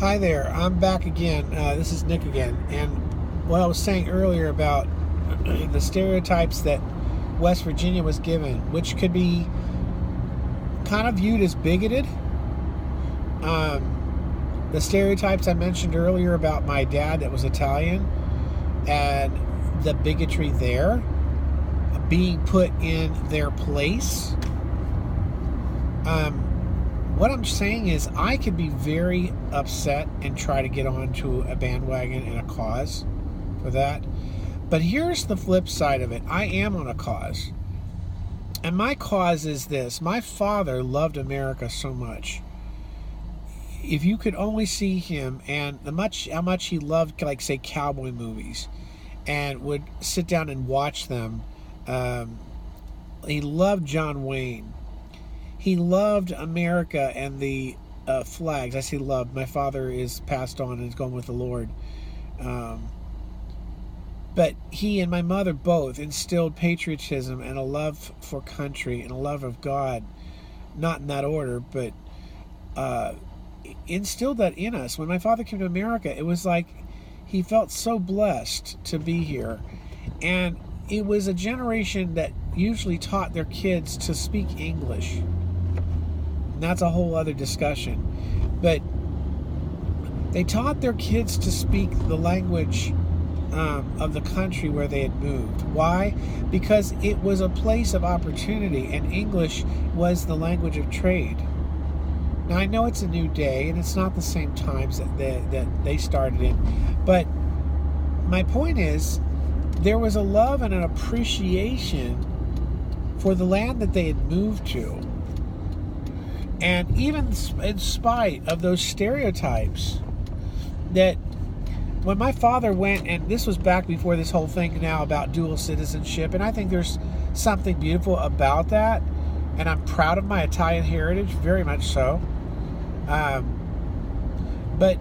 Hi there, I'm back again. This is Nick again. And what I was saying earlier about the stereotypes that West Virginia was given, which could be kind of viewed as bigoted. The stereotypes I mentioned earlier about my dad that was Italian and the bigotry there, being put in their place. What I'm saying is I could be very upset and try to get onto a bandwagon and a cause for that. But here's the flip side of it. I am on a cause. And my cause is this. My father loved America so much. If you could only see him and how much he loved, like, say, cowboy movies and would sit down and watch them. He loved John Wayne. He loved America and the flags. I say loved. My father is passed on and is going with the Lord. But he and my mother both instilled patriotism and a love for country and a love of God. Not in that order, but instilled that in us. When my father came to America, it was like he felt so blessed to be here. And it was a generation that usually taught their kids to speak English. And that's a whole other discussion. But they taught their kids to speak the language of the country where they had moved. Why? Because it was a place of opportunity, and English was the language of trade. Now, I know it's a new day, and it's not the same times that they started in. But my point is, there was a love and an appreciation for the land that they had moved to. And even in spite of those stereotypes, that when my father went, and this was back before this whole thing now about dual citizenship, and I think there's something beautiful about that, and I'm proud of my Italian heritage, very much so. But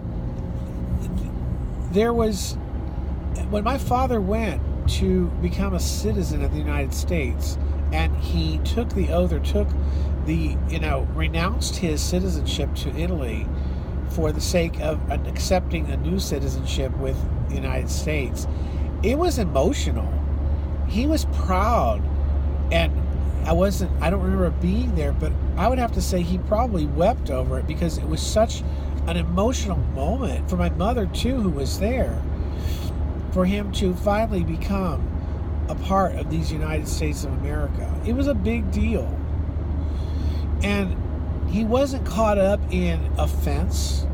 there was, when my father went to become a citizen of the United States, and he took the oath, or took the, renounced his citizenship to Italy for the sake of accepting a new citizenship with the United States, it was emotional. He was proud, and I don't remember being there, but I would have to say he probably wept over it, because it was such an emotional moment for my mother too, who was there, for him to finally become a part of these United States of America. It was a big deal. And he wasn't caught up in offenses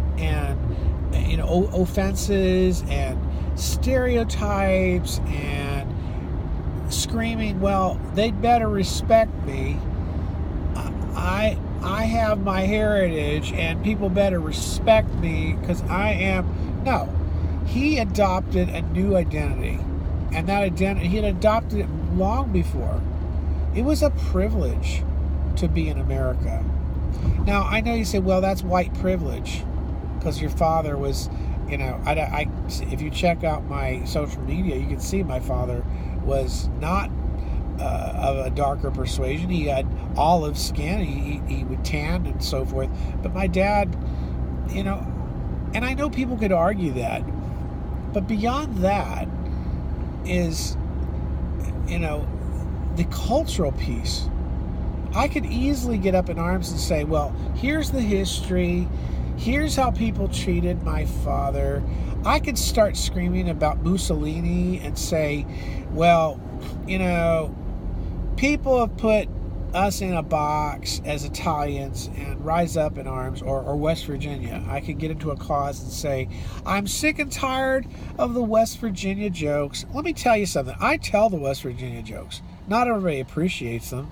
and stereotypes and screaming, well, they'd better respect me. I have my heritage and people better respect me because I am. No. He adopted a new identity. And that identity, he had adopted it long before. It was a privilege to be in America. Now, I know you say, well, that's white privilege, because your father was, if you check out my social media, you can see my father was not of a darker persuasion. He had olive skin. He would tan and so forth. But my dad, and I know people could argue that, but beyond that is, the cultural piece. I could easily get up in arms and say, well, here's the history. Here's how people treated my father. I could start screaming about Mussolini and say, well, people have put us in a box as Italians and rise up in arms, or West Virginia. I could get into a cause and say, I'm sick and tired of the West Virginia jokes. Let me tell you something. I tell the West Virginia jokes. Not everybody appreciates them,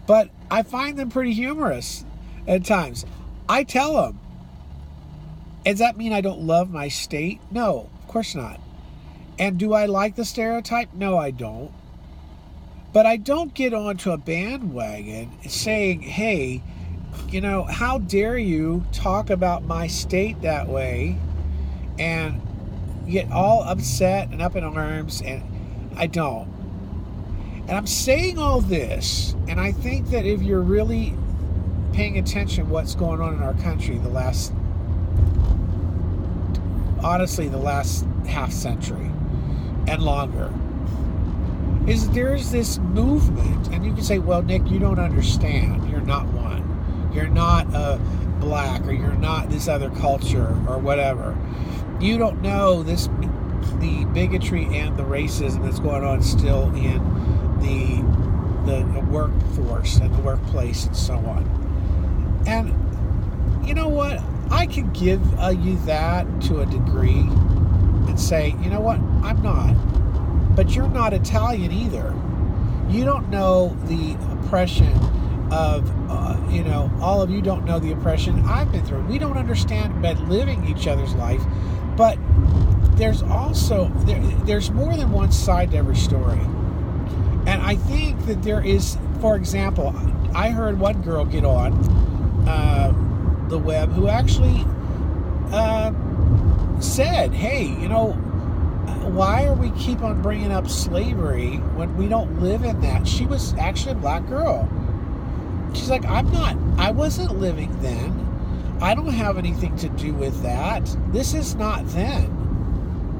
but I find them pretty humorous at times. I tell them. Does that mean I don't love my state? No, of course not. And do I like the stereotype? No, I don't. But I don't get onto a bandwagon saying, hey, how dare you talk about my state that way, and get all upset and up in arms, and I don't. And I'm saying all this, and I think that if you're really paying attention to what's going on in our country the last honestly the last half century and longer, is there's this movement, and you can say, well, Nick, you don't understand. You're not one. You're not black, or you're not this other culture, or whatever. You don't know the bigotry and the racism that's going on still in the workforce and the workplace and so on. And you know what? I can give you that to a degree and say, you know what? I'm not. But you're not Italian either. You don't know the oppression of, all of you don't know the oppression I've been through. We don't understand by living each other's life. But there's also, there's more than one side to every story. And I think that there is, for example, I heard one girl get on the web who actually said, hey, why are we keep on bringing up slavery when we don't live in that? She was actually a black girl. She's like, I wasn't living then. I don't have anything to do with that. This is not then.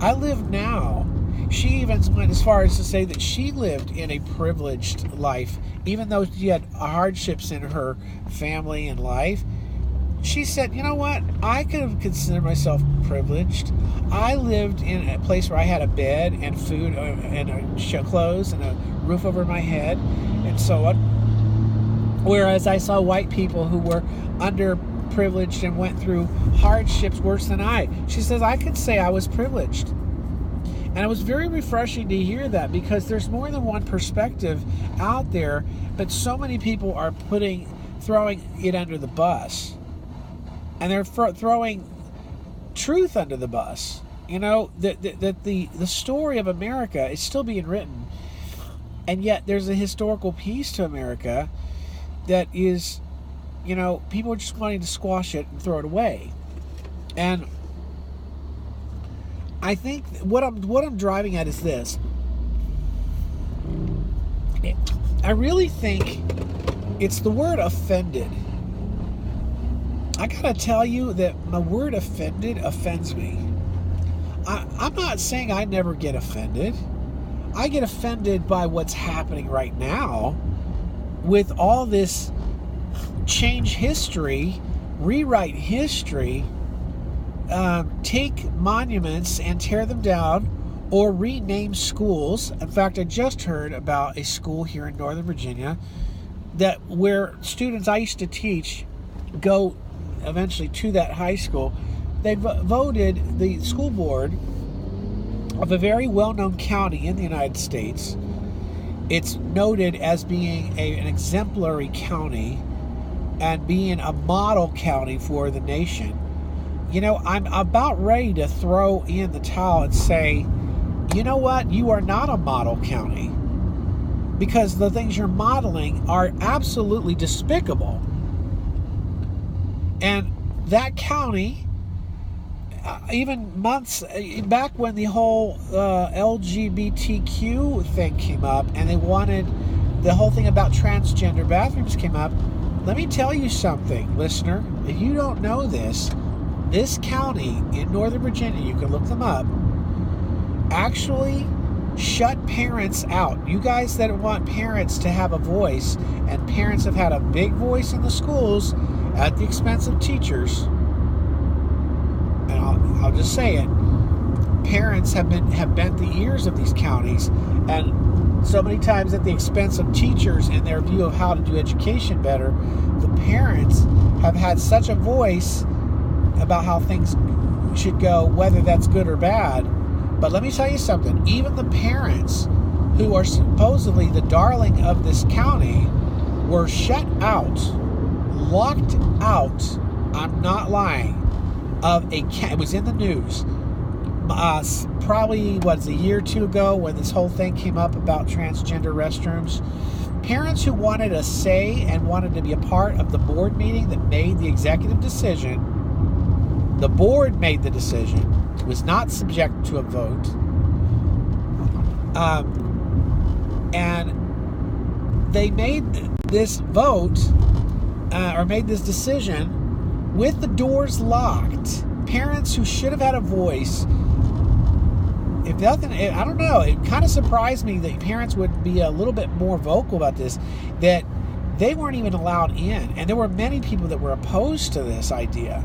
I live now. She even went as far as to say that she lived in a privileged life, even though she had hardships in her family and life. She said, you know what? I could have considered myself privileged. I lived in a place where I had a bed and food and clothes and a roof over my head and so on. Whereas I saw white people who were underprivileged and went through hardships worse than I. She says, I could say I was privileged. And it was very refreshing to hear that, because there's more than one perspective out there, but so many people are throwing it under the bus. And they're throwing truth under the bus. That the story of America is still being written. And yet there's a historical piece to America that is, people are just wanting to squash it and throw it away. And I think what I'm driving at is this. I really think it's the word offended. I gotta tell you that the word offended offends me. I'm not saying I never get offended. I get offended by what's happening right now with all this change history, rewrite history, take monuments and tear them down, or rename schools. In fact, I just heard about a school here in Northern Virginia where students I used to teach go eventually to that high school. They voted the school board of a very well-known county in the United States. It's noted as being an exemplary county and being a model county for the nation. I'm about ready to throw in the towel and say, you know what? You are not a model county, because the things you're modeling are absolutely despicable. And that county, even months back when the whole LGBTQ thing came up, and they wanted the whole thing about transgender bathrooms came up, let me tell you something, listener. If you don't know this county in Northern Virginia, you can look them up, actually shut parents out. You guys that want parents to have a voice, and parents have had a big voice in the schools at the expense of teachers. And I'll just say it. Parents have bent the ears of these counties, and so many times at the expense of teachers in their view of how to do education better. The parents have had such a voice about how things should go, whether that's good or bad. But let me tell you something. Even the parents who are supposedly the darling of this county were shut out, locked out, I'm not lying, it was in the news, probably, a year or two ago, when this whole thing came up about transgender restrooms. Parents who wanted a say and wanted to be a part of the board meeting that made the executive decision, the board made the decision, was not subject to a vote, and they made this vote, or made this decision with the doors locked. parents who should have had a voice. If nothing, I don't know, it kind of surprised me that parents would be a little bit more vocal about this, that they weren't even allowed in. And there were many people that were opposed to this idea.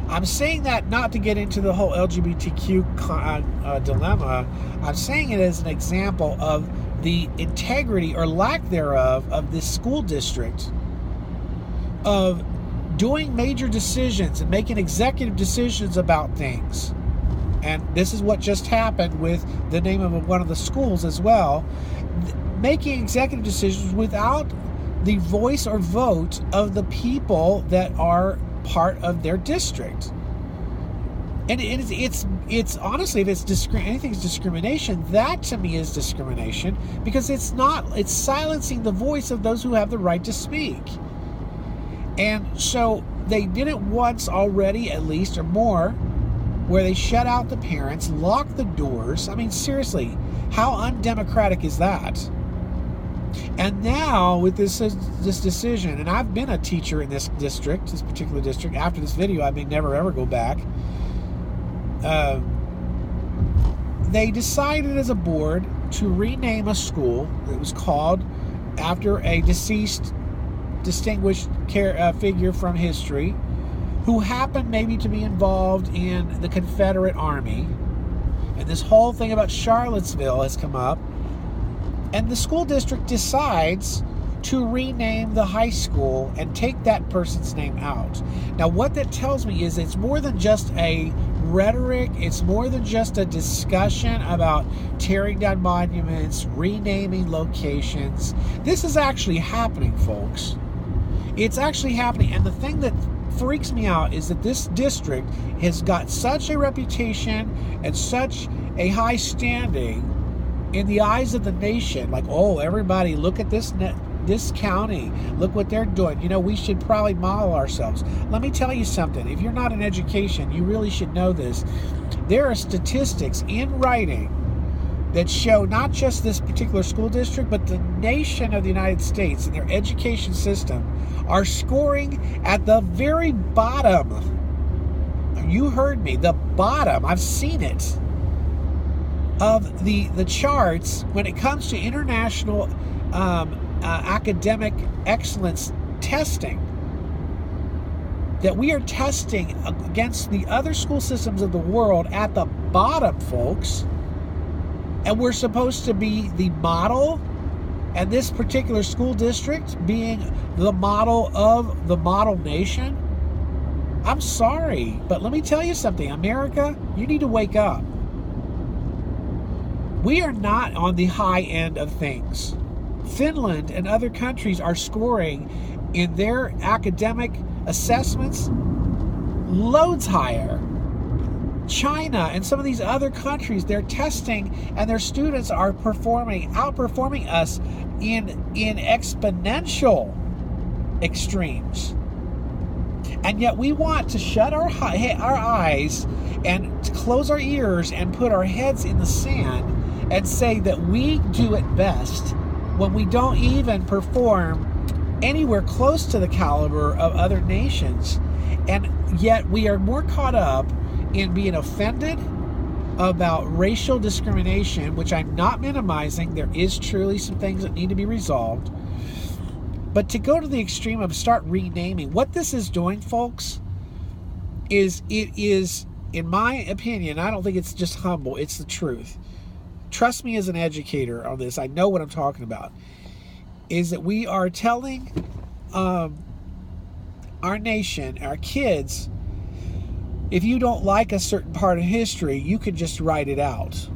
I'm saying that not to get into the whole LGBTQ dilemma. I'm saying it as an example of the integrity or lack thereof of this school district, of doing major decisions and making executive decisions about things. And this is what just happened with the name of one of the schools as well. Making executive decisions without the voice or vote of the people that are part of their district. And it's honestly, if it's anything's discrimination, that to me is discrimination, because it's silencing the voice of those who have the right to speak. And so they did it once already, at least, or more, where they shut out the parents, locked the doors. I mean, seriously, how undemocratic is that? And now with this decision, and I've been a teacher in this particular district. After this video, I may never ever go back. They decided as a board to rename a school. It was called after a deceased, distinguished figure from history, who happened maybe to be involved in the Confederate Army. And this whole thing about Charlottesville has come up. And the school district decides to rename the high school and take that person's name out. Now, what that tells me is it's more than just a rhetoric. It's more than just a discussion about tearing down monuments, renaming locations. This is actually happening, folks. It's actually happening. And the thing that freaks me out is that this district has got such a reputation and such a high standing in the eyes of the nation. Like, oh, everybody, look at this county, look what they're doing. You know, we should probably model ourselves. Let me tell you something. If you're not in education, you really should know this. There are statistics in writing that show not just this particular school district, but the nation of the United States and their education system are scoring at the very bottom. You heard me, the bottom. I've seen it. Of the charts when it comes to international academic excellence testing, that we are testing against the other school systems of the world at the bottom, folks. And we're supposed to be the model, and this particular school district being the model of the model nation. I'm sorry, but let me tell you something. America, you need to wake up. We are not on the high end of things. Finland and other countries are scoring in their academic assessments loads higher. China and some of these other countries, they're testing and their students are outperforming us in exponential extremes. And yet we want to shut our eyes and to close our ears and put our heads in the sand and say that we do it best when we don't even perform anywhere close to the caliber of other nations. And yet we are more caught up in being offended about racial discrimination, which I'm not minimizing. There is truly some things that need to be resolved. But to go to the extreme of start renaming, what this is doing, folks, is in my opinion, I don't think it's just humble, it's the truth. Trust me as an educator on this, I know what I'm talking about, is that we are telling our nation, our kids, if you don't like a certain part of history, you can just write it out.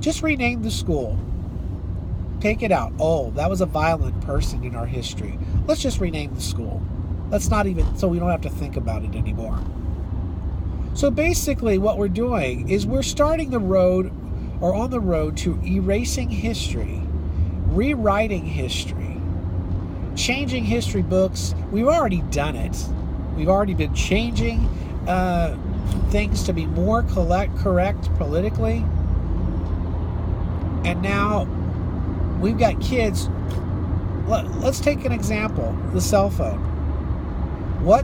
Just rename the school. Take it out. Oh, that was a violent person in our history. Let's just rename the school. Let's not even, so we don't have to think about it anymore. So basically what we're doing is we're starting the road, or on the road to erasing history, rewriting history, changing history books. We've already done it. We've already been changing things to be more correct politically. And now we've got kids. Let's take an example, the cell phone.